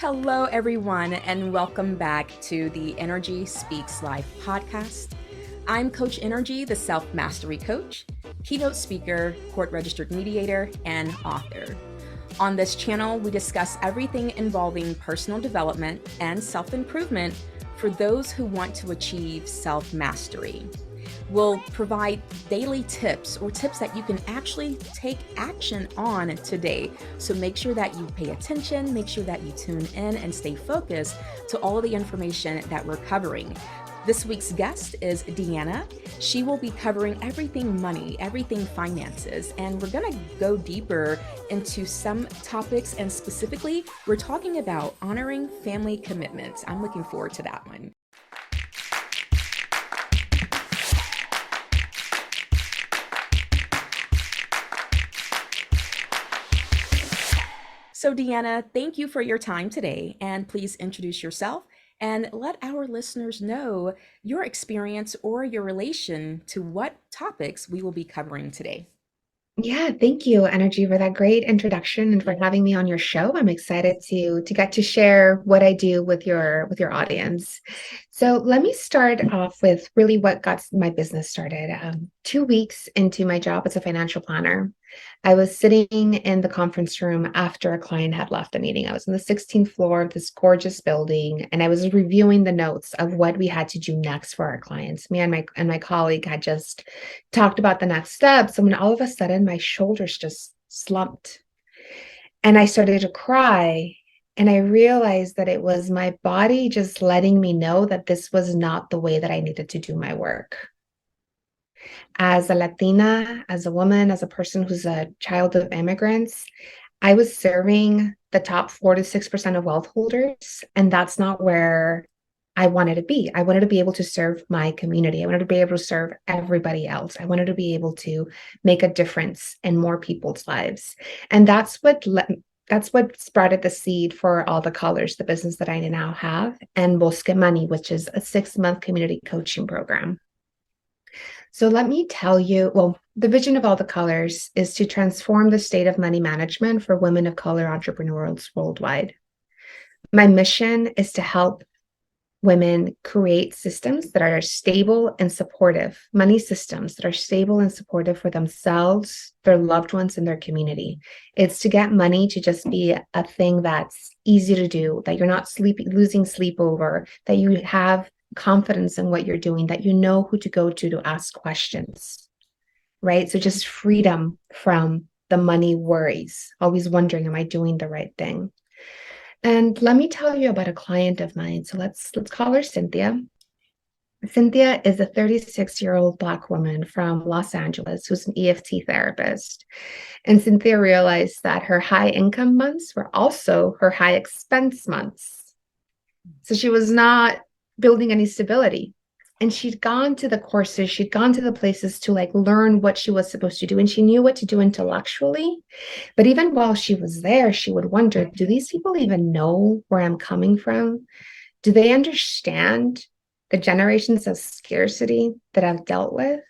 Hello, everyone, and welcome back to the Nrgy Speaks Live podcast. I'm Coach Nrgy, the Self Mastery Coach, keynote speaker, court registered mediator, and author. On this channel, we discuss everything involving personal development and self-improvement for those who want to achieve self-mastery. We'll provide daily tips or tips that you can actually take action on today. So make sure that you pay attention, make sure that you tune in and stay focused to all of the information that we're covering. This week's guest is Deanna. She will be covering everything money, everything finances, and we're going to go deeper into some topics, and specifically, we're talking about honoring family commitments. I'm looking forward to that one. So Deanna, thank you for your time today, and please introduce yourself and let our listeners know your experience or your relation to what topics we will be covering today. Yeah, thank you, Nrgy, for that great introduction and for having me on your show. I'm excited to get to share what I do with your audience. So let me start off with really what got my business started. 2 weeks into my job as a financial planner, I was sitting in the conference room after a client had left the meeting. I was on the 16th floor of this gorgeous building, and I was reviewing the notes of what we had to do next for our clients. Me and my colleague had just talked about the next steps, and when all of a sudden my shoulders just slumped, and I started to cry. And I realized that it was my body just letting me know that this was not the way that I needed to do my work. As a Latina, as a woman, as a person who's a child of immigrants, I was serving the top 4 to 6% of wealth holders, and that's not where I wanted to be. I wanted to be able to serve my community. I wanted to be able to serve everybody else. I wanted to be able to make a difference in more people's lives. And that's what sprouted the seed for All the Colors, the business that I now have, and Bosque Money, which is a 6-month community coaching program. So let me tell you, well, the vision of All the Colors is to transform the state of money management for women of color entrepreneurs worldwide. My mission is to help women create systems that are stable and supportive, money systems that are stable and supportive for themselves, their loved ones, and their community. It's to get money to just be a thing that's easy to do, that you're not losing sleep over, that you have confidence in what you're doing, that you know who to go to ask questions, right? So just freedom from the money worries, always wondering, am I doing the right thing? And let me tell you about a client of mine. So let's call her Cynthia. Cynthia is a 36-year-old Black woman from Los Angeles who's an EFT therapist. And Cynthia realized that her high income months were also her high expense months. So she was not building any stability. And she'd gone to the courses, she'd gone to the places to learn what she was supposed to do. And she knew what to do intellectually. But even while she was there, she would wonder, do these people even know where I'm coming from? Do they understand the generations of scarcity that I've dealt with?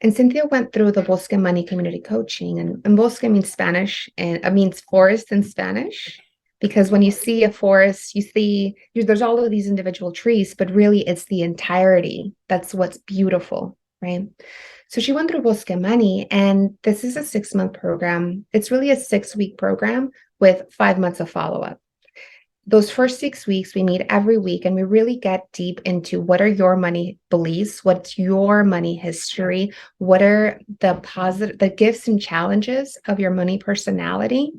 And Cynthia went through the Bosque Money community coaching. And Bosque means Spanish, and it means forest in Spanish. Because when you see a forest, you see there's all of these individual trees, but really it's the entirety. That's what's beautiful, right? So she went through Bosque Money, and this is a 6-month program. It's really a 6-week program with 5 months of follow-up. Those first 6 weeks, we meet every week, and we really get deep into what are your money beliefs, what's your money history, what are the gifts and challenges of your money personality,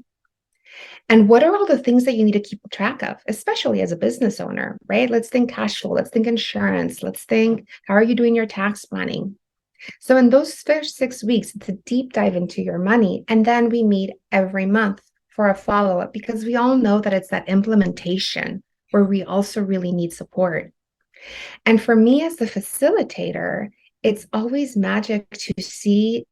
and what are all the things that you need to keep track of, especially as a business owner, right? Let's think cash flow. Let's think insurance. Let's think, how are you doing your tax planning? So in those first 6 weeks, it's a deep dive into your money. And then we meet every month for a follow-up, because we all know that it's that implementation where we also really need support. And for me as the facilitator, it's always magic to see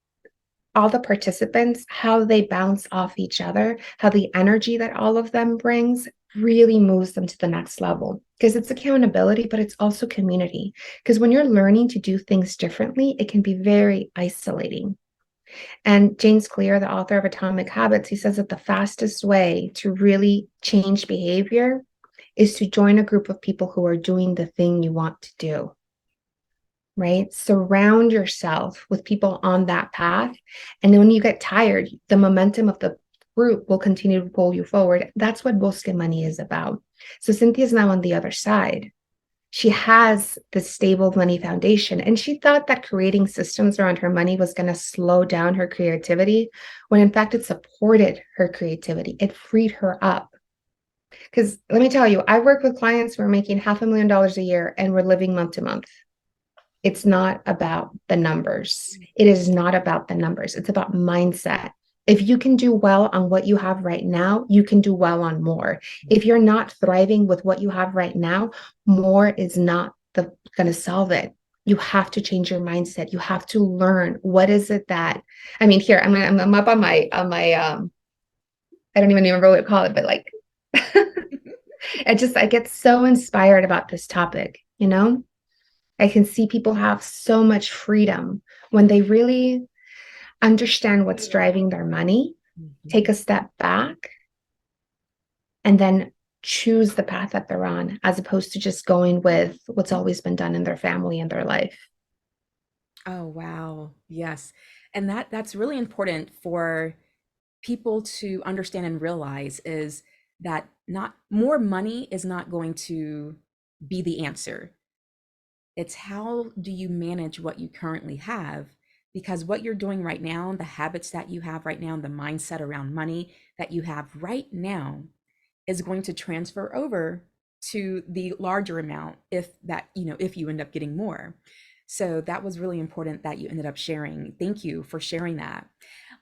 all the participants, how they bounce off each other, how the energy that all of them brings really moves them to the next level. Because it's accountability, but it's also community. Because when you're learning to do things differently, it can be very isolating. And James Clear, the author of Atomic Habits, he says that the fastest way to really change behavior is to join a group of people who are doing the thing you want to do, right? Surround yourself with people on that path. And then when you get tired, the momentum of the group will continue to pull you forward. That's what Bosque Money is about. So Cynthia's now on the other side. She has this stable money foundation, and she thought that creating systems around her money was going to slow down her creativity, when in fact it supported her creativity. It freed her up. Because let me tell you, I work with clients who are making $500,000 a year and we're living month to month. It's not about the numbers. It is not about the numbers. It's about mindset. If you can do well on what you have right now, you can do well on more. If you're not thriving with what you have right now, more is not going to solve it. You have to change your mindset. You have to learn what is it that, I mean, here I'm up on my I don't even remember what to call it, but like I get so inspired about this topic, you know? I can see people have so much freedom when they really understand what's driving their money, take a step back, and then choose the path that they're on, as opposed to just going with what's always been done in their family and their life. Oh, wow. Yes. And that's really important for people to understand and realize, is that not more money is not going to be the answer. It's how do you manage what you currently have? Because what you're doing right now, the habits that you have right now, the mindset around money that you have right now is going to transfer over to the larger amount, if that, if you end up getting more. So that was really important that you ended up sharing. Thank you for sharing that.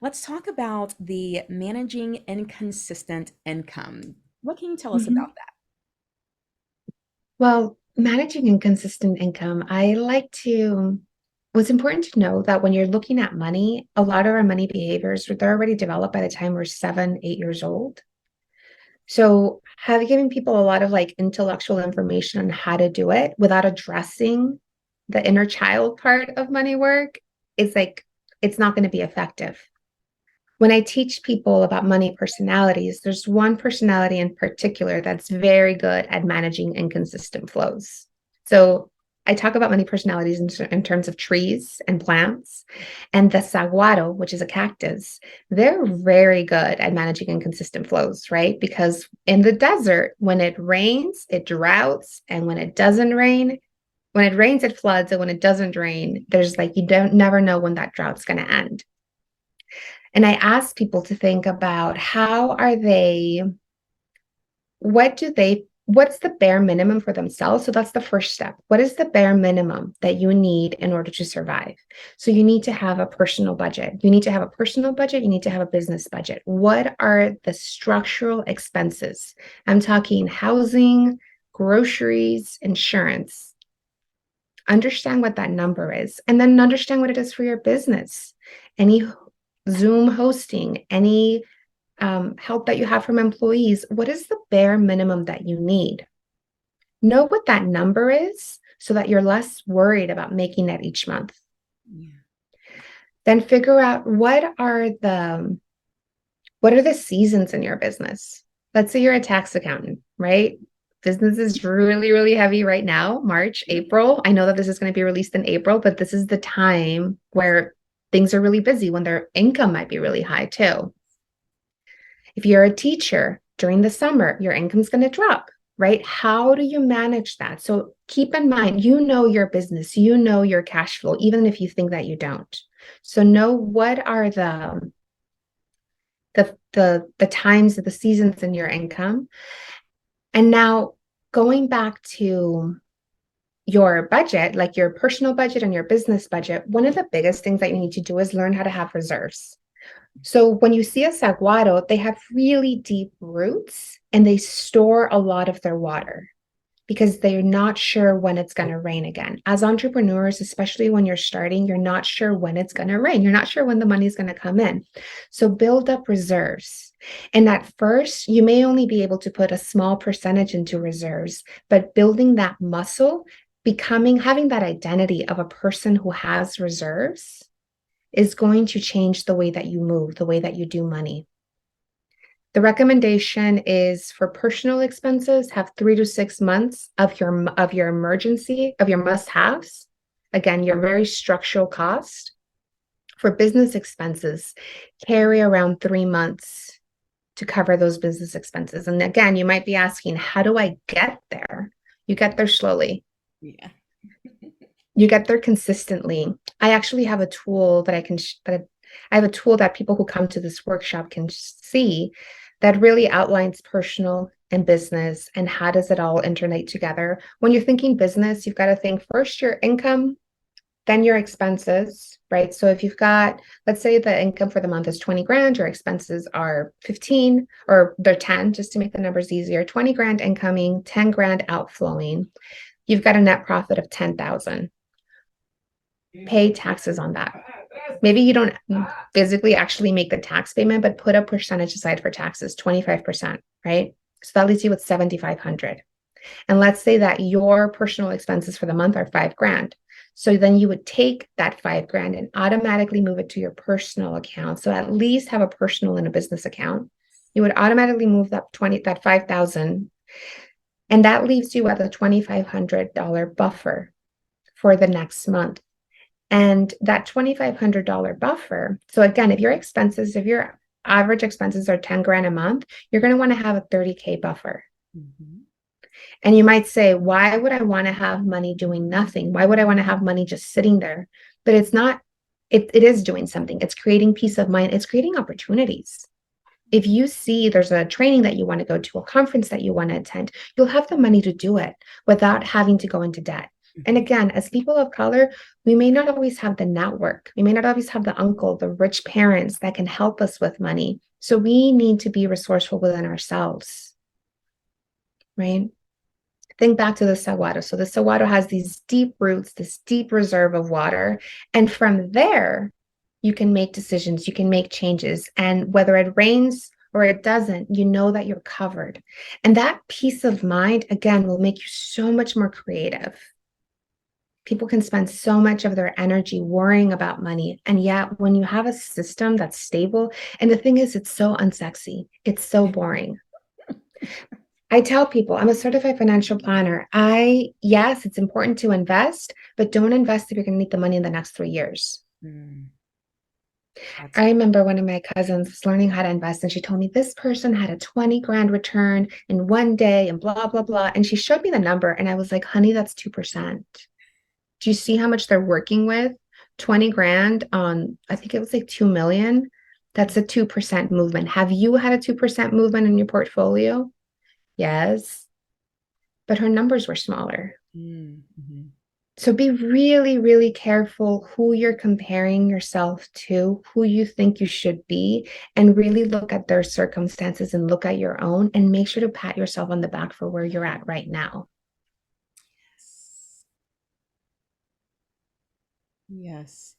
Let's talk about the managing inconsistent income. What can you tell us Mhm. about that? Well, managing inconsistent income, what's important to know that when you're looking at money, a lot of our money behaviors, they're already developed by the time we're 7, 8 years old. So have given people a lot of like intellectual information on how to do it without addressing the inner child part of money work is like, it's not going to be effective. When I teach people about money personalities, there's one personality in particular that's very good at managing inconsistent flows. So I talk about money personalities in terms of trees and plants. And the saguaro, which is a cactus, they're very good at managing inconsistent flows, right? Because in the desert, when it rains, it droughts. And when it rains, it floods. And when it doesn't rain, there's like, you don't never know when that drought's going to end. And I ask people to think about what's the bare minimum for themselves? So that's the first step. What is the bare minimum that you need in order to survive? So you need to have a personal budget. You need to have a personal budget. You need to have a business budget. What are the structural expenses? I'm talking housing, groceries, insurance. Understand what that number is, and then understand what it is for your business. Any Zoom hosting, any help that you have from employees, what is the bare minimum that you need? Know what that number is so that you're less worried about making that each month. Yeah. Then figure out what are the seasons in your business. Let's say you're a tax accountant, right? Business is really, really heavy right now, March, April. I know that this is going to be released in April, but this is the time where things are really busy, when their income might be really high too. If you're a teacher during the summer, your income's going to drop, right? How do you manage that? So keep in mind, you know your business, you know your cash flow, even if you think that you don't. So know what are the times, the seasons in your income. And now going back to your budget, like your personal budget and your business budget, one of the biggest things that you need to do is learn how to have reserves. So when you see a saguaro, they have really deep roots and they store a lot of their water because they're not sure when it's going to rain again. As entrepreneurs, especially when you're starting, you're not sure when it's going to rain. You're not sure when the money's going to come in. So build up reserves. And at first, you may only be able to put a small percentage into reserves, but building that muscle, having that identity of a person who has reserves is going to change the way that you move, the way that you do money. The recommendation is for personal expenses, have 3 to 6 months of your emergency, of your must-haves. Again, your very structural cost. For business expenses, carry around 3 months to cover those business expenses. And again, you might be asking, how do I get there? You get there slowly. Yeah. You get there consistently. I actually have a tool that I have a tool that people who come to this workshop can see that really outlines personal and business and how does it all interrelate together. When you're thinking business, you've got to think first your income, then your expenses, right? So if you've got, let's say the income for the month is 20 grand, your expenses are 15 or they're 10, just to make the numbers easier, 20 grand incoming, 10 grand outflowing. You've got a net profit of 10,000. Pay taxes on that. Maybe you don't physically actually make the tax payment, but put a percentage aside for taxes, 25%, right? So that leaves you with 7,500. And let's say that your personal expenses for the month are 5 grand. So then you would take that 5 grand and automatically move it to your personal account. So at least have a personal and a business account. You would automatically move that 5,000. And that leaves you with a $2,500 buffer for the next month. And that $2,500 buffer. So again, if your average expenses are 10 grand a month, you're going to want to have a 30K buffer. Mm-hmm. And you might say, why would I want to have money doing nothing? Why would I want to have money just sitting there? But it's not, it is doing something. It's creating peace of mind. It's creating opportunities. If you see there's a training that you want to go to, a conference that you want to attend, you'll have the money to do it without having to go into debt. And again, as people of color, we may not always have the network. We may not always have the uncle, the rich parents that can help us with money. So we need to be resourceful within ourselves, right? Think back to the saguaro. So the saguaro has these deep roots, this deep reserve of water. And from there, you can make decisions, you can make changes. And whether it rains or it doesn't, you know that you're covered. And that peace of mind, again, will make you so much more creative. People can spend so much of their energy worrying about money. And yet, when you have a system that's stable, and the thing is, it's so unsexy, it's so boring. I tell people I'm a certified financial planner. Yes, it's important to invest, but don't invest if you're going to need the money in the next 3 years. I remember one of my cousins was learning how to invest, and she told me this person had a 20 grand return in one day and blah, blah, blah. And she showed me the number, and I was like, honey, that's 2%. Do you see how much they're working with? 20 grand on, I think it was like 2 million. That's a 2% movement. Have you had a 2% movement in your portfolio? Yes. But her numbers were smaller. Mm-hmm. So be really, really careful who you're comparing yourself to, who you think you should be, and really look at their circumstances and look at your own and make sure to pat yourself on the back for where you're at right now. Yes.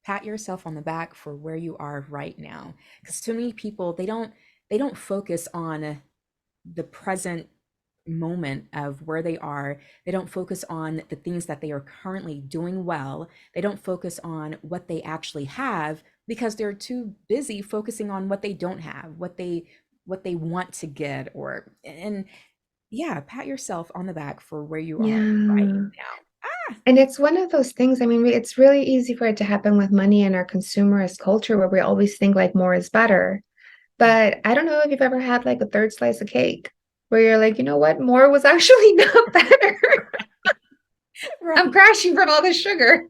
Pat yourself on the back for where you are right now. Because too many people, they don't focus on the present moment of where they are. They don't focus on the things that they are currently doing well. They don't focus on what they actually have because they're too busy focusing on what they don't have, what they want to get and yeah, pat yourself on the back for where you are right now. And it's one of those things, I mean, it's really easy for it to happen with money in our consumerist culture where we always think like more is better. But I don't know if you've ever had like a third slice of cake where you're like, you know what, more was actually not better. Right. I'm crashing from all the sugar.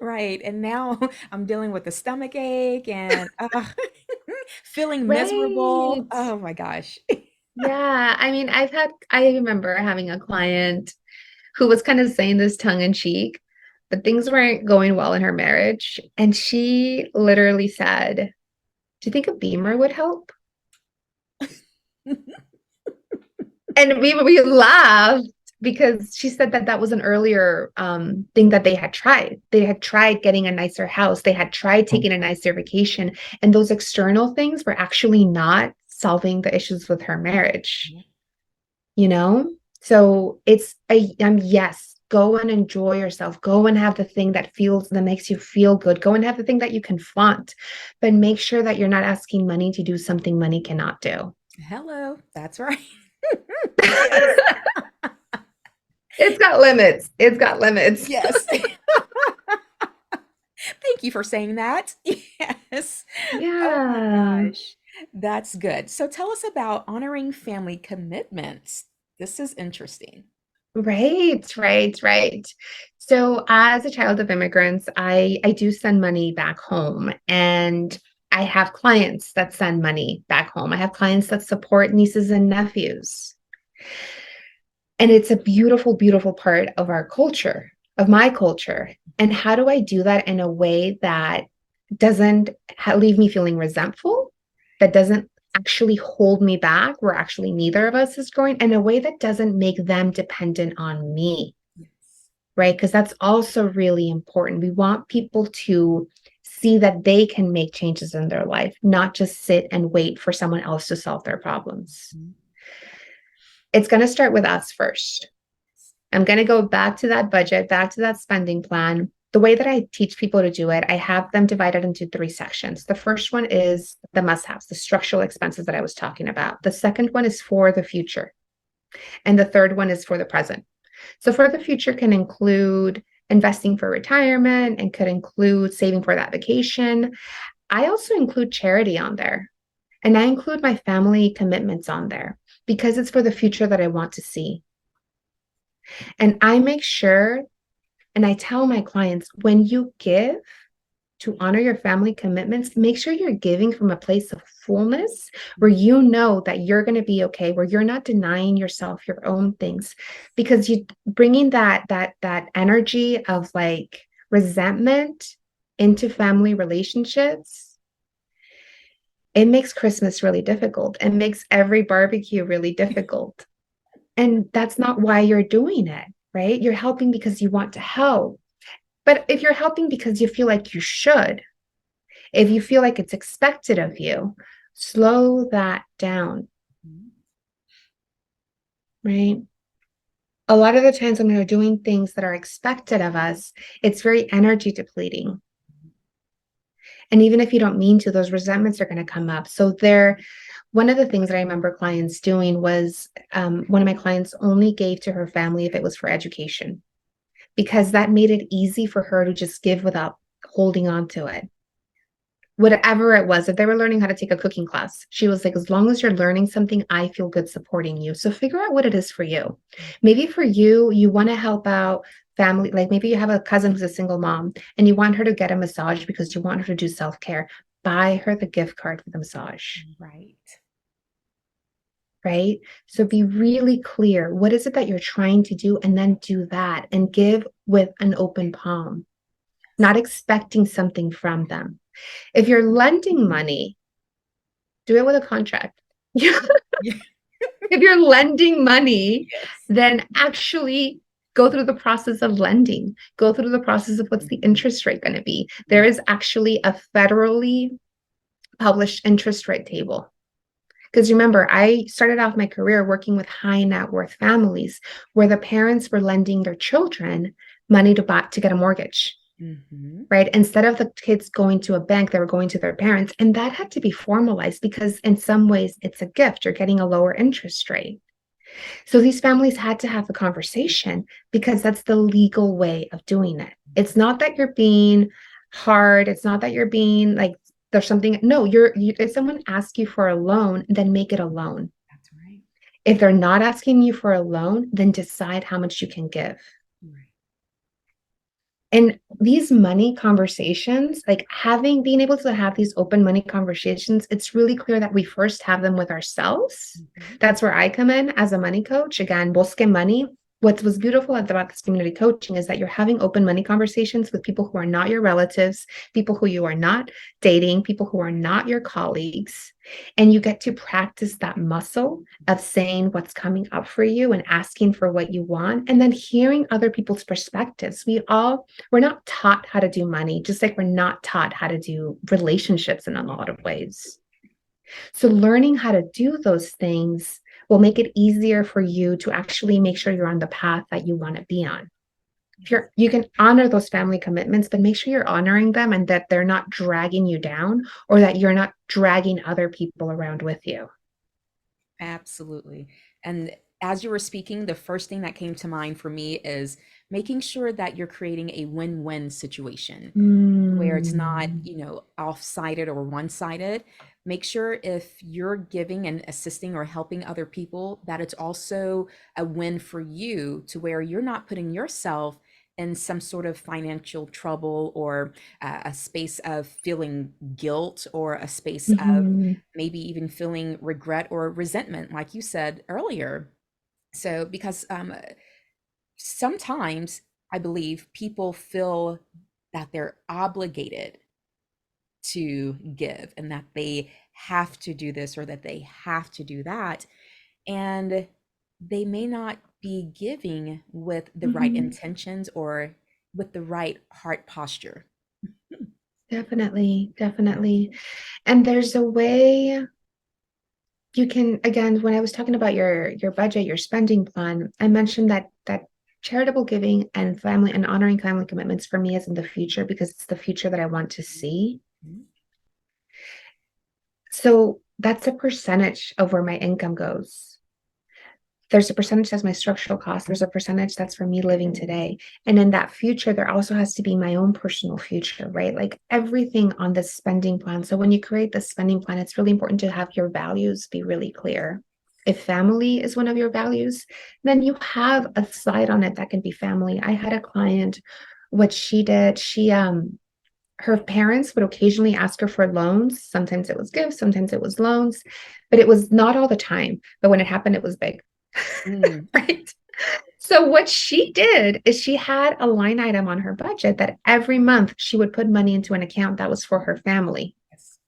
Right. And now I'm dealing with a stomach ache and feeling miserable. Oh my gosh. Yeah. I mean, I remember having a client who was kind of saying this tongue in cheek, but things weren't going well in her marriage. And she literally said, do you think a Beamer would help? And we laughed because she said that was an earlier thing that they had tried. They had tried getting a nicer house. They had tried taking a nicer vacation. And those external things were actually not solving the issues with her marriage. You know? So yes, Go and enjoy yourself. Go and have the thing that makes you feel good. Go and have the thing that you can flaunt, but make sure that you're not asking money to do something money cannot do. Hello. That's right. Yes. It's got limits. It's got limits. Yes. Thank you for saying that. Yes. Oh my Yeah. gosh. That's good. So tell us about honoring family commitments. This is interesting. Right. So as a child of immigrants, I do send money back home, and I have clients that send money back home. I have clients that support nieces and nephews. And it's a beautiful, beautiful part of our culture, of my culture. And how do I do that in a way that doesn't leave me feeling resentful, that doesn't actually hold me back, where actually neither of us is growing, in a way that doesn't make them dependent on me, Yes. right? Because that's also really important. We want people to see that they can make changes in their life, not just sit and wait for someone else to solve their problems. Mhm. It's going to start with us first. I'm going to go back to that budget, back to that spending plan. The way that I teach people to do it, I have them divided into 3 sections. The first one is the must-haves, the structural expenses that I was talking about. The second one is for the future. And the third one is for the present. So for the future can include investing for retirement and could include saving for that vacation. I also include charity on there. And I include my family commitments on there because it's for the future that I want to see. And I make sure, and I tell my clients, when you give to honor your family commitments, make sure you're giving from a place of fullness where you know that you're going to be okay, where you're not denying yourself your own things, because you bringing that energy of like resentment into family relationships, it makes Christmas really difficult. It makes every barbecue really difficult. And that's not why you're doing it, right? You're helping because you want to help. But if you're helping because you feel like you should, if you feel like it's expected of you, slow that down, Mhm. right? A lot of the times when we're doing things that are expected of us, it's very energy depleting. And even if you don't mean to, those resentments are going to come up. So one of the things that I remember clients doing was one of my clients only gave to her family if it was for education, because that made it easy for her to just give without holding on to it. Whatever it was, if they were learning how to take a cooking class, she was like, as long as you're learning something, I feel good supporting you. So figure out what it is for you. Maybe for you, you want to help out family. Like maybe you have a cousin who's a single mom and you want her to get a massage because you want her to do self-care. Buy her the gift card for the massage, Right. right? So be really clear. What is it that you're trying to do? And then do that and give with an open palm, not expecting something from them. If you're lending money, do it with a contract. Yeah. If you're lending money, Yes. then actually go through the process of lending. Go through the process of what's the interest rate going to be. There Yeah. is actually a federally published interest rate table. Because remember, I started off my career working with high net worth families where the parents were lending their children money to get a mortgage. Hmm. Right? Instead of the kids going to a bank, they were going to their parents. And that had to be formalized because in some ways it's a gift. You're getting a lower interest rate. So these families had to have a conversation because that's the legal way of doing it. It's not that you're being hard. It's not that you're being like, there's something. No, if someone asks you for a loan, then make it a loan. That's right. If they're not asking you for a loan, then decide how much you can give. Right. And these money conversations, like being able to have these open money conversations, it's really clear that we first have them with ourselves. Mhm. That's where I come in as a money coach. Again, Bosque Money. What was beautiful about this community coaching is that you're having open money conversations with people who are not your relatives, people who you are not dating, people who are not your colleagues. And you get to practice that muscle of saying what's coming up for you and asking for what you want, and then hearing other people's perspectives. We're not taught how to do money, just like we're not taught how to do relationships in a lot of ways. So learning how to do those things will make it easier for you to actually make sure you're on the path that you want to be on. If you can honor those family commitments, but make sure you're honoring them and that they're not dragging you down or that you're not dragging other people around with you. Absolutely. And as you were speaking, the first thing that came to mind for me is making sure that you're creating a win-win situation where it's not, Mm. off-sided or one-sided. Make sure if you're giving and assisting or helping other people, that it's also a win for you to where you're not putting yourself in some sort of financial trouble or a space of feeling guilt or a space of Mhm. maybe even feeling regret or resentment, like you said earlier. So, because sometimes I believe people feel that they're obligated to give and that they have to do this or that they have to do that. And they may not be giving with the right Mhm. intentions or with the right heart posture. Definitely, definitely. And there's a way you can, again, when I was talking about your budget, your spending plan, I mentioned that charitable giving and family and honoring family commitments for me is in the future because it's the future that I want to see. Mhm. So that's a percentage of where my income goes. There's a percentage that's my structural cost. There's a percentage that's for me living today. And in that future, there also has to be my own personal future, right? Like everything on this spending plan. So when you create the spending plan, it's really important to have your values be really clear. If family is one of your values, then you have a slide on it that can be family. I had a client, what she did, her parents would occasionally ask her for loans. Sometimes it was gifts, sometimes it was loans, but it was not all the time. But when it happened, it was big. Mm, Right. So what she did is she had a line item on her budget that every month she would put money into an account that was for her family yes.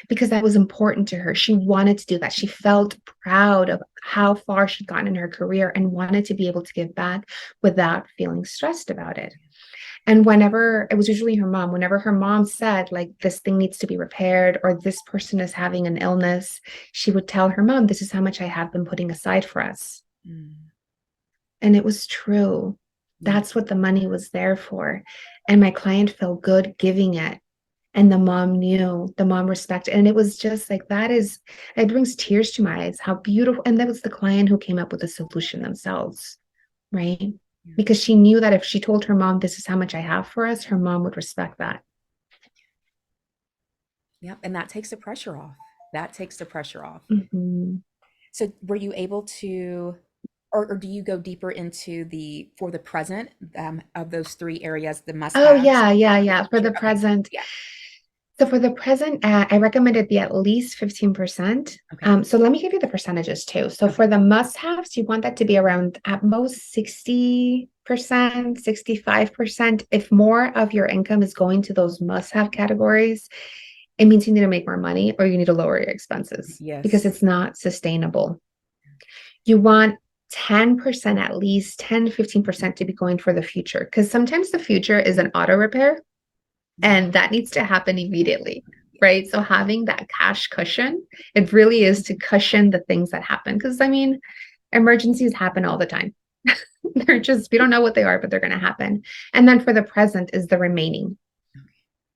because that was important to her. She wanted to do that. She felt proud of how far she'd gotten in her career and wanted to be able to give back without feeling stressed about it. And whenever it was usually her mom, whenever her mom said, like, this thing needs to be repaired or this person is having an illness, she would tell her mom, this is how much I have been putting aside for us. Mm, And it was true. yeah. That's what the money was there for. And my client felt good giving it. And the mom knew, the mom respected. And it was just like, it brings tears to my eyes. How beautiful. And that was the client who came up with the solution themselves, right? Yeah. Because she knew that if she told her mom, this is how much I have for us, her mom would respect that. Yep. And that takes the pressure off. That takes the pressure off. Mhm. So were you able to, or do you go deeper into the for the present of those three areas, the Oh, must-haves yeah, yeah, for the yeah. For the future? Okay. present, Yeah. so for the present, I recommend it be at least 15%. Okay. So let me give you the percentages too. So Okay. for the must-haves, you want that to be around at most 60%, 65%. If more of your income is going to those must-have categories, it means you need to make more money or you need to lower your expenses because Yes. it's not sustainable. You want 10% at least, 10 15% to be going for the future because sometimes the future is an auto repair Yeah. and that needs to happen immediately, right? So having that cash cushion, it really is to cushion the things that happen. Because I mean, emergencies happen all the time. They're just, we don't know what they are, but they're going to happen. And then for the present is the remaining,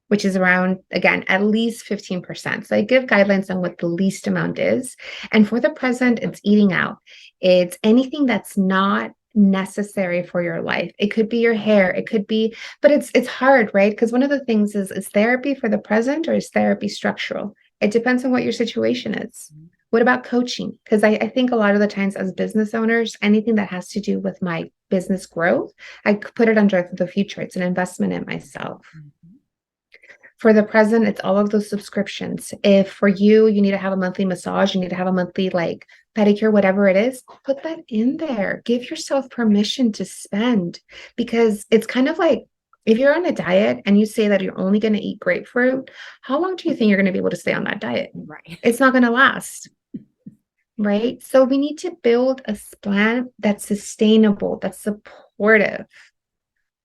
which is around, again, at least 15%. So I give guidelines on what the least amount is. And for the present, it's eating out. It's anything that's not necessary for your life. It could be your hair, it could be, but it's hard, right? Because one of the things is therapy for the present or is therapy structural? It depends on what your situation is. Mhm. What about coaching? Because I think a lot of the times as business owners, anything that has to do with my business growth, I put it under the future. It's an investment in myself. Mhm. For the present, it's all of those subscriptions. If for you, you need to have a monthly massage, you need to have a monthly like pedicure, whatever it is, put that in there. Give yourself permission to spend because it's kind of like if you're on a diet and you say that you're only going to eat grapefruit, how long do you think you're going to be able to stay on that diet? Right. It's not going to last, right? So we need to build a plan that's sustainable, that's supportive.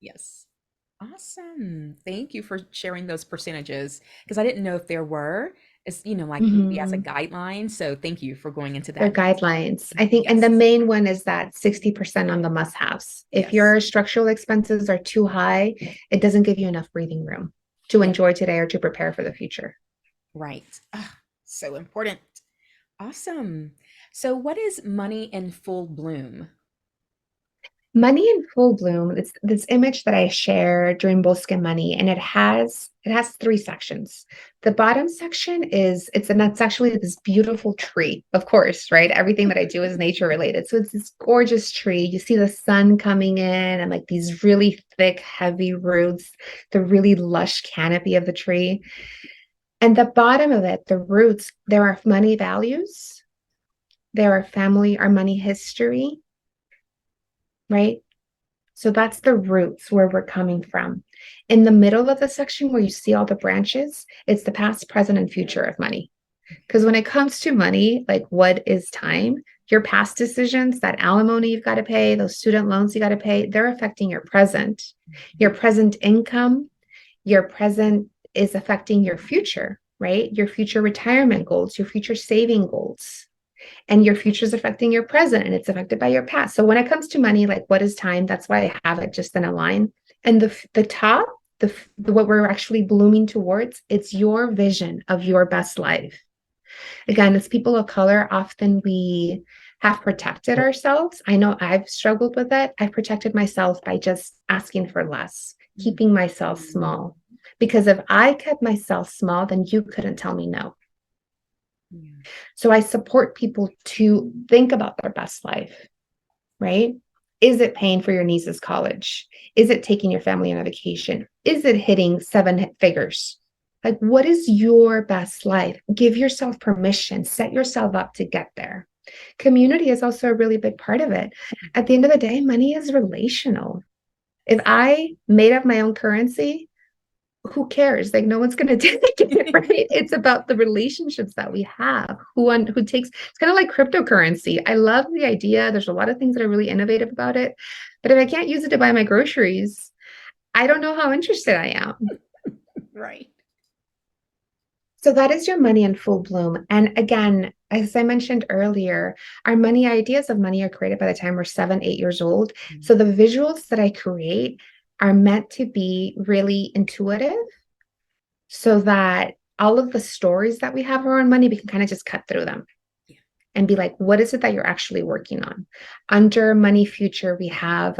Yes. Awesome. Thank you for sharing those percentages because I didn't know if there were. It's, like maybe as a Mhm. guideline. So thank you for going into They're that. guidelines. I think, and the Yes. main one is that 60% on the must-haves. If Yes. your structural expenses are too high, it doesn't give you enough breathing room to Yeah. enjoy today or to prepare for the future. Right. Ah, so important. Awesome. So what is money in full bloom? Money in full bloom. It's this image that I share during Bosque Money, and it has three sections. The bottom section and that's actually this beautiful tree, of course, right? Everything that I do is nature related. So it's this gorgeous tree. You see the sun coming in and like these really thick, heavy roots, the really lush canopy of the tree. And the bottom of it, the roots, there are money values, there are family or money history, right? So that's the roots where we're coming from. In the middle of the section where you see all the branches, it's the past, present, and future of money. Because when it comes to money, like what is time, your past decisions, that alimony you've got to pay, those student loans you got to pay, they're affecting your present. Your present income, your present is affecting your future, right? Your future retirement goals, your future saving goals, and your future is affecting your present and it's affected by your past. So when it comes to money, like what is time? That's why I have it just in a line. And the top, what we're actually blooming towards, it's your vision of your best life. Again, as people of color, often we have protected ourselves. I know I've struggled with it. I've protected myself by just asking for less, keeping myself small. Because if I kept myself small, then you couldn't tell me no. Yeah. So I support people to think about their best life, right? Is it paying for your niece's college? Is it taking your family on a vacation? Is it hitting seven figures? Like, what is your best life? Give yourself permission, set yourself up to get there. Community is also a really big part of it. At the end of the day, money is relational. If I made up my own currency, who cares? Like no one's going to take it, right? It's about the relationships that we have. Who takes? It's kind of like cryptocurrency. I love the idea. There's a lot of things that are really innovative about it, but if I can't use it to buy my groceries, I don't know how interested I am. Right. So that is your money in full bloom. And again, as I mentioned earlier, our money ideas of money are created by the time we're 7, 8 years old. So the visuals that I create are meant to be really intuitive so that all of the stories that we have around money, we can kind of just cut through them Yeah. and be like, what is it that you're actually working on? Under money future, we have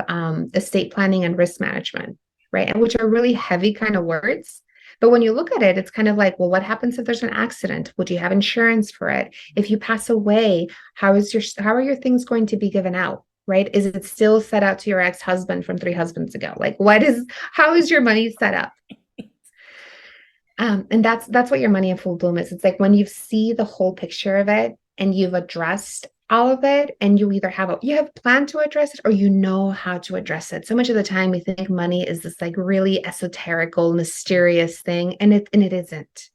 estate planning and risk management, right? And which are really heavy kind of words. But when you look at it, it's kind of like, well, what happens if there's an accident? Would you have insurance for it? If you pass away, how are your things going to be given out? Right? Is it still set out to your ex-husband from 3 husbands ago? Like, how is your money set up? And that's what your money in full bloom is. It's like when you see the whole picture of it and you've addressed all of it, and you have planned to address it or you know how to address it. So much of the time we think money is this like really esoterical, mysterious thing, and it isn't.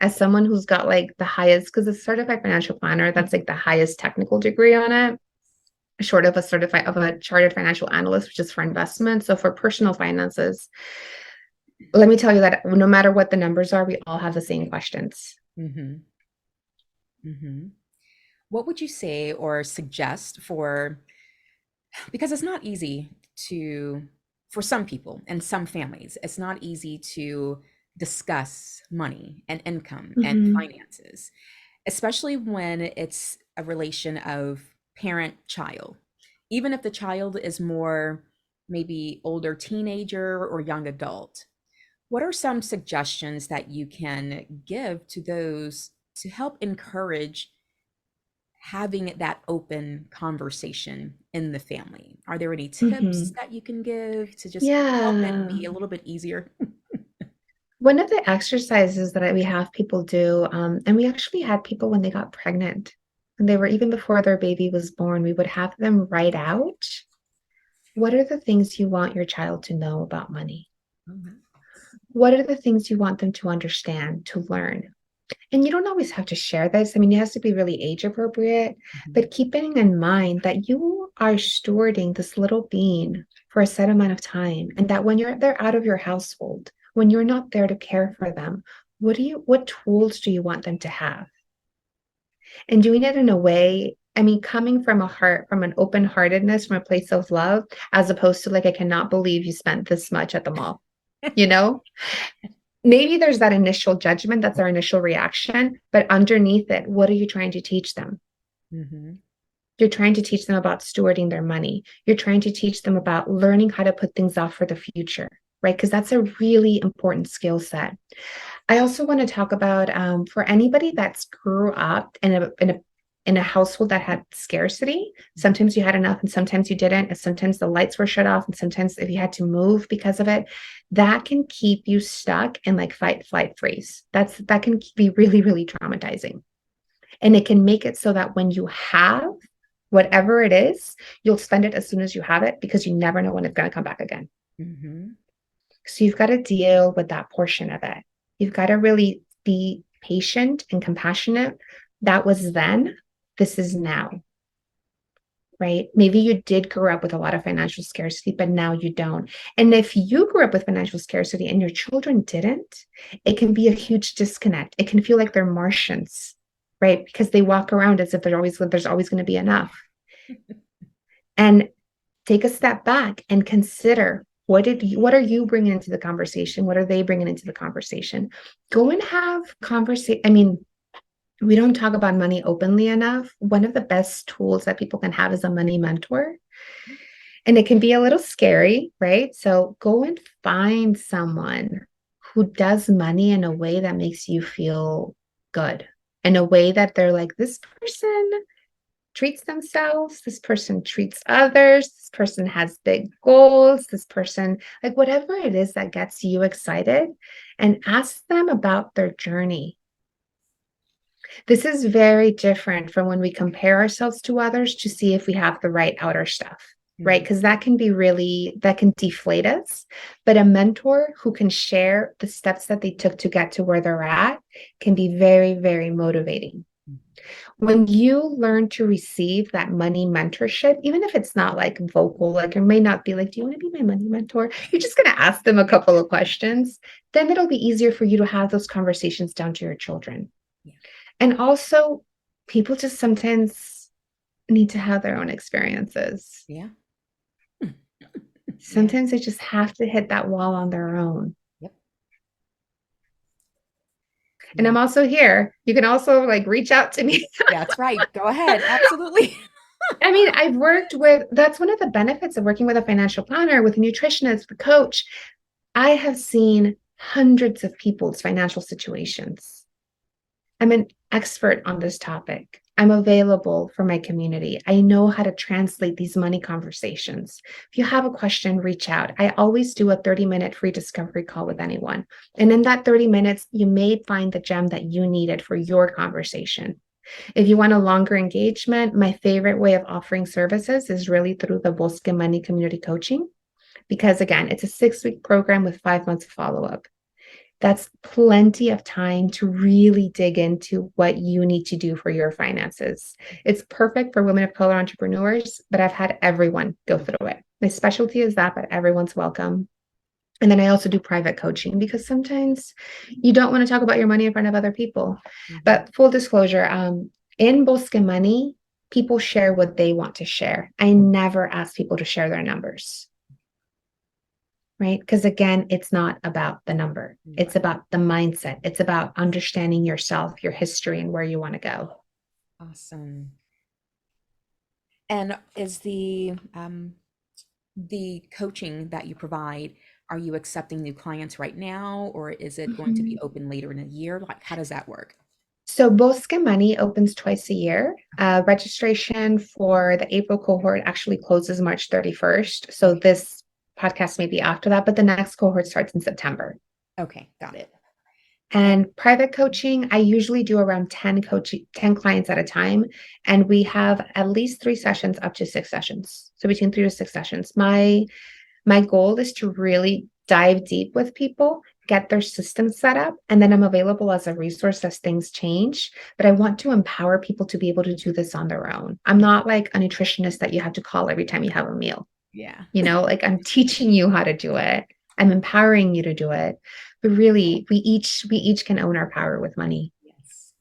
As someone who's got like the highest, because a certified financial planner, that's like the highest technical degree on it, short of a chartered financial analyst, which is for investment. So for personal finances, let me tell you that no matter what the numbers are, we all have the same questions. Mm-hmm. Mm-hmm. What would you say or suggest for, because it's not easy to, for some people and some families, it's not easy to discuss money and income and Mhm. finances, especially when it's a relation of parent child. Even if the child is more maybe older teenager or young adult, what are some suggestions that you can give to those to help encourage having that open conversation in the family? Are there any tips Mhm. that you can give to just help it Yeah. be a little bit easier? One of the exercises that we have people do, and we actually had people when they got pregnant, and they were even before their baby was born, we would have them write out what are the things you want your child to know about money? Mhm. What are the things you want them to understand, to learn? And you don't always have to share this. I mean, it has to be really age appropriate, Mhm. but keeping in mind that you are stewarding this little being for a set amount of time, and that when they're out of your household, when you're not there to care for them, what tools do you want them to have? And doing it in a way, I mean, coming from a heart, from an open heartedness, from a place of love, as opposed to like, I cannot believe you spent this much at the mall, you know? Maybe there's that initial judgment, that's our initial reaction, but underneath it, what are you trying to teach them? Mm-hmm. You're trying to teach them about stewarding their money. You're trying to teach them about learning how to put things off for the future, right? Because that's a really important skill set. I also want to talk about for anybody that's grew up in a household that had scarcity. Sometimes you had enough, and sometimes you didn't. And sometimes the lights were shut off, and sometimes if you had to move because of it, that can keep you stuck in like fight, flight, freeze. That can be really, really traumatizing, and it can make it so that when you have whatever it is, you'll spend it as soon as you have it because you never know when it's going to come back again. Mm-hmm. So you've got to deal with that portion of it. You've got to really be patient and compassionate. That was then, this is now, right? Maybe you did grow up with a lot of financial scarcity, but now you don't. And if you grew up with financial scarcity and your children didn't, it can be a huge disconnect. It can feel like they're Martians, right? Because they walk around as if there's always going to be enough. And take a step back and consider what are you bringing into the conversation? What are they bringing into the conversation? Go and have conversation. I mean, we don't talk about money openly enough. One of the best tools that people can have is a money mentor. And it can be a little scary, right? So go and find someone who does money in a way that makes you feel good, in a way that they're like, this person treats themselves, this person treats others, this person has big goals, this person, like whatever it is that gets you excited, and ask them about their journey. This is very different from when we compare ourselves to others to see if we have the right outer stuff, right? Because that can deflate us. But a mentor who can share the steps that they took to get to where they're at can be very, very motivating. When you learn to receive that money mentorship, even if it's not like vocal, like it may not be like, do you want to be my money mentor? You're just going to ask them a couple of questions. Then it'll be easier for you to have those conversations down to your children. Yeah. And also, people just sometimes need to have their own experiences. Yeah. Sometimes they just have to hit that wall on their own. Yep. And I'm also here. You can also like reach out to me. That's right. Go ahead. Absolutely. I mean, that's one of the benefits of working with a financial planner, with a nutritionist, the coach. I have seen hundreds of people's financial situations. I'm an expert on this topic. I'm available for my community. I know how to translate these money conversations. If you have a question, reach out. I always do a 30-minute free discovery call with anyone. And in that 30 minutes, you may find the gem that you needed for your conversation. If you want a longer engagement, my favorite way of offering services is really through the Bosque Money Community Coaching, because again, it's a 6-week program with 5 months of follow-up. That's plenty of time to really dig into what you need to do for your finances. It's perfect for women of color entrepreneurs, but I've had everyone go through it. My specialty is that, but everyone's welcome. And then I also do private coaching because sometimes you don't want to talk about your money in front of other people. But full disclosure, in Bosque Money, people share what they want to share. I never ask people to share their numbers. Right? Because again, it's not about the number. It's about the mindset. It's about understanding yourself, your history, and where you want to go. Awesome. And is the coaching that you provide, are you accepting new clients right now, or is it going to be open later in a year? Like, how does that work? So Bosque Money opens twice a year. Registration for the April cohort actually closes March 31st. So this podcast may be after that, but the next cohort starts in September. Okay, got it. And private coaching, I usually do around 10 clients at a time. And we have at least 3 sessions up to 6 sessions. So between 3 to 6 sessions. My goal is to really dive deep with people, get their system set up, and then I'm available as a resource as things change. But I want to empower people to be able to do this on their own. I'm not like a nutritionist that you have to call every time you have a meal. Yeah. Like I'm teaching you how to do it. I'm empowering you to do it. But really, we each can own our power with money. Yes.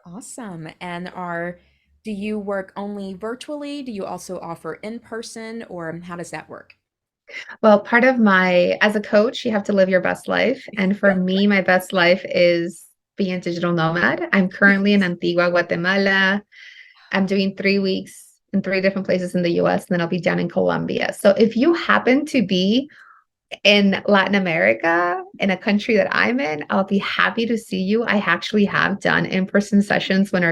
Awesome. And do you work only virtually? Do you also offer in person, or how does that work? Well, part of as a coach, you have to live your best life. And for me, my best life is being a digital nomad. I'm currently in Antigua, Guatemala. I'm doing 3 weeks in three different places in the US, and then I'll be down in Colombia. So if you happen to be in Latin America, in a country that I'm in, I'll be happy to see you. I actually have done in-person sessions when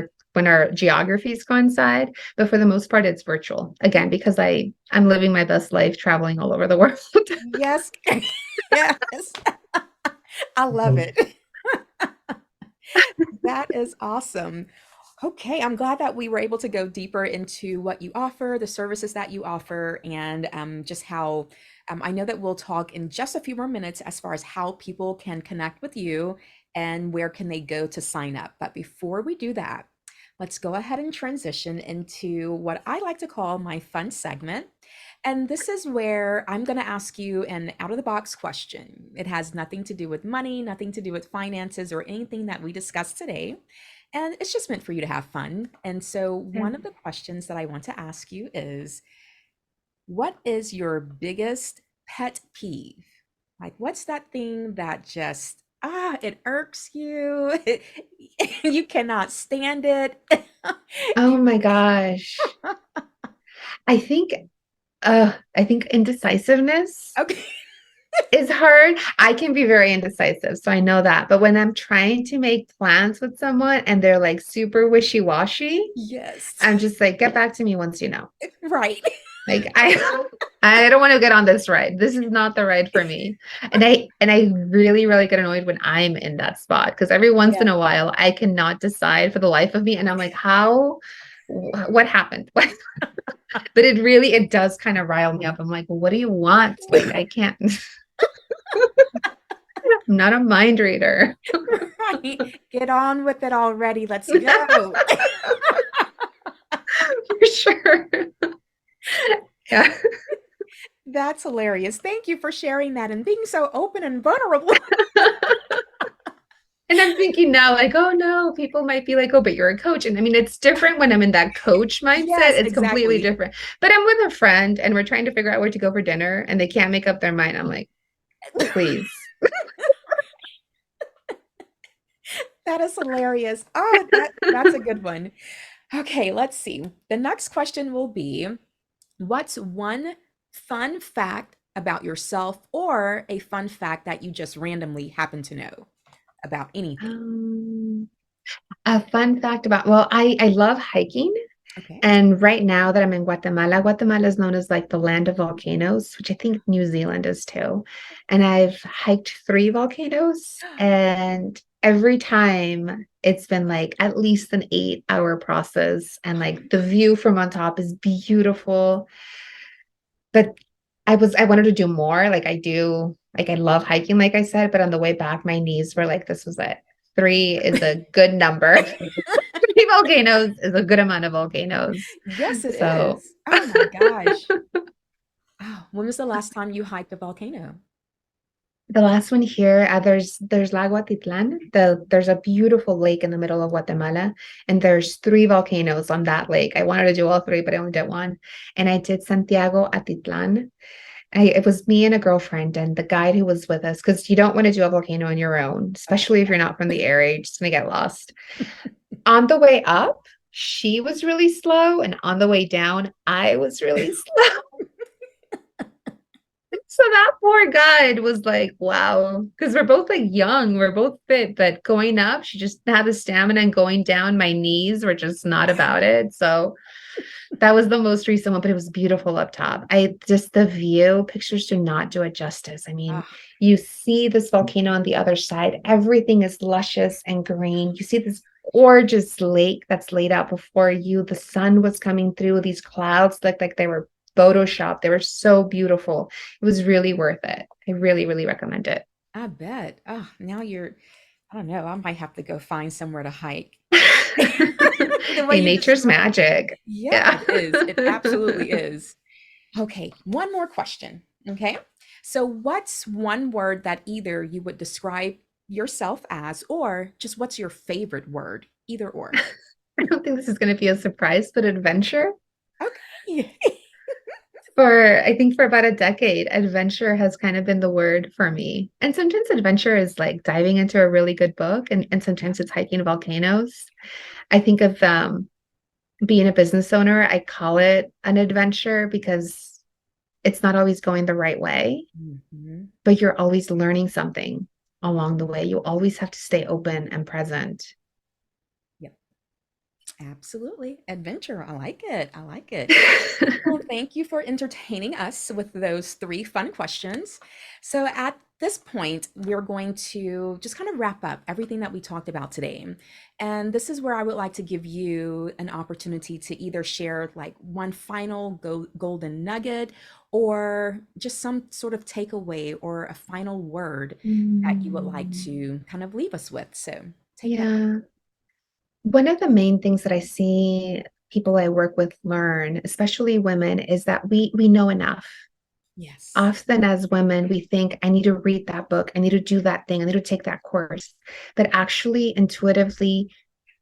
our geographies coincide, but for the most part, it's virtual. Again, because I'm living my best life traveling all over the world. Yes. Yes. I love it. That is awesome. Okay, I'm glad that we were able to go deeper into what you offer, the services that you offer, and just how I know that we'll talk in just a few more minutes as far as how people can connect with you and where can they go to sign up. But before we do that, let's go ahead and transition into what I like to call my fun segment. And this is where I'm going to ask you an out of the box question. It has nothing to do with money, nothing to do with finances, or anything that we discussed today. And it's just meant for you to have fun. And so, one of the questions that I want to ask you is, what is your biggest pet peeve? Like, what's that thing that just, it irks you? You cannot stand it. Oh my gosh. I think I think indecisiveness Okay. is hard. I can be very indecisive, so I know that. But when I'm trying to make plans with someone and they're like super wishy-washy, Yes. I'm just like, get back to me once you know. Right. Like I don't want to get on this ride. This is not the ride for me. And I really, really get annoyed when I'm in that spot because every once Yeah. in a while I cannot decide for the life of me. And I'm like, what happened? But it does kind of rile me up. I'm like, well, what do you want? Like, I can't, I'm not a mind reader. Right. Get on with it already. Let's go. For sure. Yeah. That's hilarious. Thank you for sharing that and being so open and vulnerable. And I'm thinking now, like, oh no, people might be like, oh, but you're a coach. And I mean, it's different when I'm in that coach mindset. Yes, It's completely exactly. different. But I'm with a friend and we're trying to figure out where to go for dinner and they can't make up their mind. I'm like, please. That is hilarious. Oh, that's a good one. Okay, let's see. The next question will be, what's one fun fact about yourself or a fun fact that you just randomly happen to know about anything? Um, a fun fact about, well, I love hiking. Okay. And right now that I'm in Guatemala, Guatemala is known as like the land of volcanoes, which I think New Zealand is too. And I've hiked three volcanoes, and every time it's been like at least an 8 hour process. And like the view from on top is beautiful. But I wanted to do more. Like I love hiking, like I said, but on the way back, my knees were like, this was it. Three is a good number. Three volcanoes is a good amount of volcanoes. Yes, it So is. Oh my gosh. Oh, when was the last time you hiked a volcano? the last one here, there's Lago Atitlan. There's a beautiful lake in the middle of Guatemala, and there's three volcanoes on that lake. I wanted to do all three, but I only did one. And I did Santiago Atitlan. It was me and a girlfriend and the guide who was with us because you don't want to do a volcano on your own, Oh, especially if you're not from the area. You're just gonna get lost. On the way up, she was really slow, and on the way down, I was really slow. So that poor guide was like, wow, because we're both like young, we're both fit, but going up, she just had the stamina, and going down, my knees were just not about it. So that was the most recent one, but it was beautiful up top. I just the view, pictures do not do it justice. I mean, ah, you see this volcano on the other side, everything is luscious and green. You see this gorgeous lake that's laid out before you. The sun was coming through, these clouds looked like they were photoshopped. They were so beautiful. It was really worth it. I really, really recommend it. I bet. Oh, now I don't know, I might have to go find somewhere to hike. The way In you nature's described it. magic. Yeah, Yeah. it is. It absolutely is. Okay, one more question. Okay. So, what's one word that either you would describe yourself as, or just what's your favorite word? Either or. I don't think this is going to be a surprise, but adventure. Okay. I think for about a decade, adventure has kind of been the word for me. And sometimes adventure is like diving into a really good book, and Yeah. sometimes it's hiking volcanoes. I think of being a business owner, I call it an adventure because it's not always going the right way, Mhm. but you're always learning something along the way. You always have to stay open and present. Yep. Absolutely. Adventure. I like it. I like it. Well, thank you for entertaining us with those three fun questions. So, at this point, we're going to just kind of wrap up everything that we talked about today. And this is where I would like to give you an opportunity to either share like one final golden nugget or just some sort of takeaway or a final word that you would like Mm, to kind of leave us with. So, take it away. yeah. One of the main things that I see people I work with learn, especially women, is that we know enough. Yes. Often as women, we think, I need to read that book, I need to do that thing, I need to take that course. But actually, intuitively,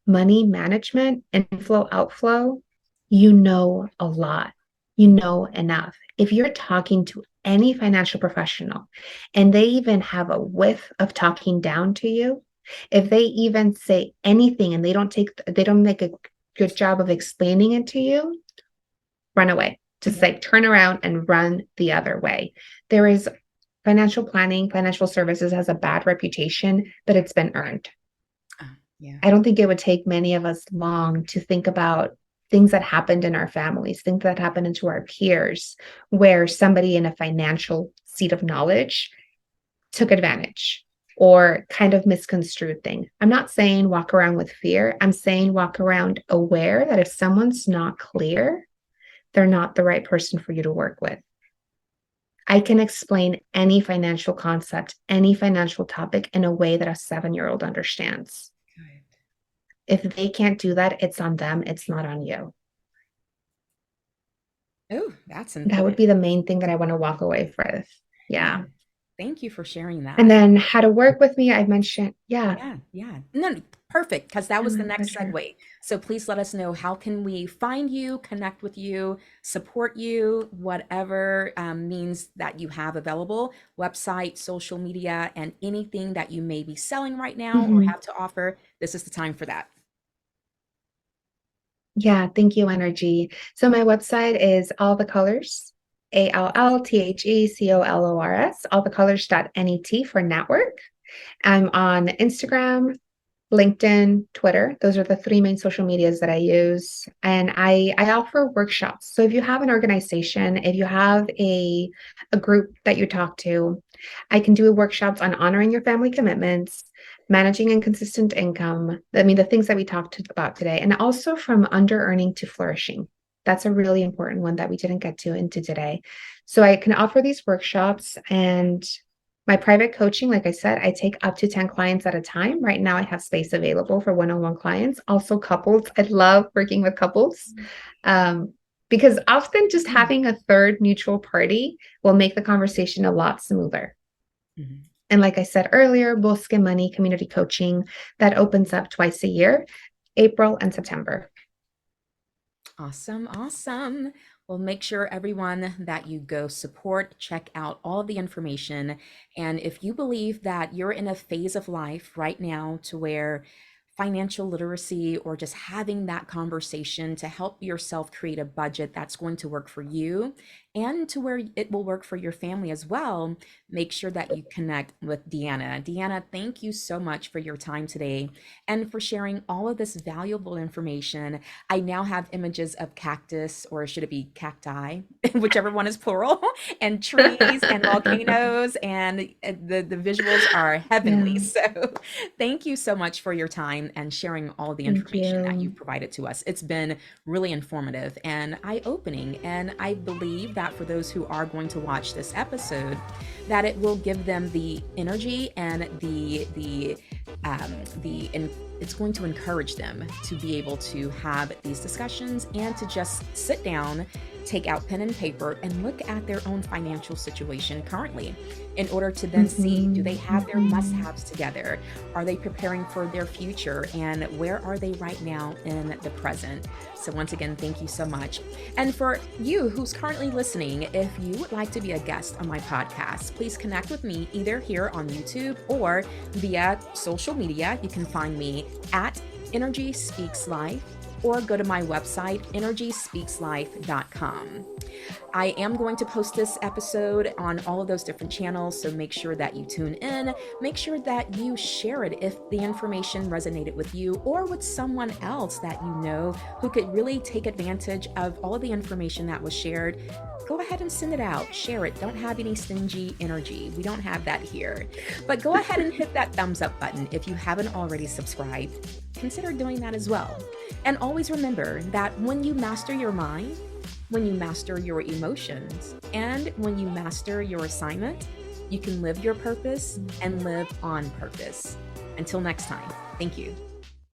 money management, inflow, outflow, you know a lot. You know enough. If you're talking to any financial professional and they even have a whiff of talking down to you, if they even say anything and they don't make a good job of explaining it to you, run away. Just Yep. like turn around and run the other way. There is financial planning, financial services has a bad reputation, but it's been earned. Yeah. I don't think it would take many of us long to think about things that happened in our families, things that happened into our peers, where somebody in a financial seat of knowledge took advantage or kind of misconstrued things. I'm not saying walk around with fear. I'm saying walk around aware that if someone's not clear, they're not the right person for you to work with. I can explain any financial concept, any financial topic in a way that a 7-year-old understands. Good. If they can't do that, it's on them, it's not on you. Oh, that's That would important. be the main thing that I want to walk away with. Yeah. Yeah. Thank you for sharing And that. then how to work with me, I mentioned, yeah. Yeah, yeah. No, no, perfect, because that And was the my next pleasure. segue. So please let us know how can we find you, connect with you, support you, whatever means that you have available, website, social media, and anything that you may be selling right now or Mhm. have to offer. This is the time for that. Yeah, thank you, Nrgy. So my website is all the colors, ALLTHECOLORS, allthecolors.net for network. I'm on Instagram, LinkedIn, Twitter. Those are the three main social medias that I use. And I offer workshops. So if you have an organization, if you have a group that you talk to, I can do workshops on honoring your family commitments, managing inconsistent income. I mean, the things that we talked about today, and also from under earning to flourishing. That's a really important one that we didn't get to into today. So I can offer these workshops and my private coaching, like I said, I take up to 10 clients at a time. Right now, I have space available for one-on-one clients, also couples. I love working with couples um, because often just Mhm. having a third neutral party will make the conversation a lot smoother. Mhm. And like I said earlier, Bosque Money Community Coaching that opens up twice a year, April and September. Awesome, awesome. Well, make sure everyone that you go support, check out all of the information. And if you believe that you're in a phase of life right now to where financial literacy or just having that conversation to help yourself create a budget that's going to work for you and to where it will work for your family as well, make sure that you connect with Deanna. Deanna, thank you so much for your time today and for sharing all of this valuable information. I now have images of cactus, or should it be cacti, whichever one is plural, and trees and volcanoes, and the visuals are heavenly. Yeah, So, thank you so much for your time and sharing all of the thank information that you. you've provided to us. It's been really informative and eye-opening, and I believe that for those who are going to watch this episode, that it will give them the energy and the it's going to encourage them to be able to have these discussions and to just sit down, take out pen and paper, and look at their own financial situation currently in order to then see, do they have their must-haves together? Are they preparing for their future? And where are they right now in the present? So once again, thank you so much. And for you who's currently listening, if you would like to be a guest on my podcast, please connect with me either here on YouTube or via social media. You can find me at Nrgy Speaks Life, or go to my website, nrgyspeakslife.com. I am going to post this episode on all of those different channels, so make sure that you tune in. Make sure that you share it if the information resonated with you or with someone else that you know who could really take advantage of all of the information that was shared. Go ahead and send it out, share it. Don't have any stingy energy. We don't have that here. But go ahead and hit that thumbs up button if you haven't already subscribed. Consider doing that as well. And always remember that when you master your mind, when you master your emotions, and when you master your assignment, you can live your purpose and live on purpose. Until next time, thank you.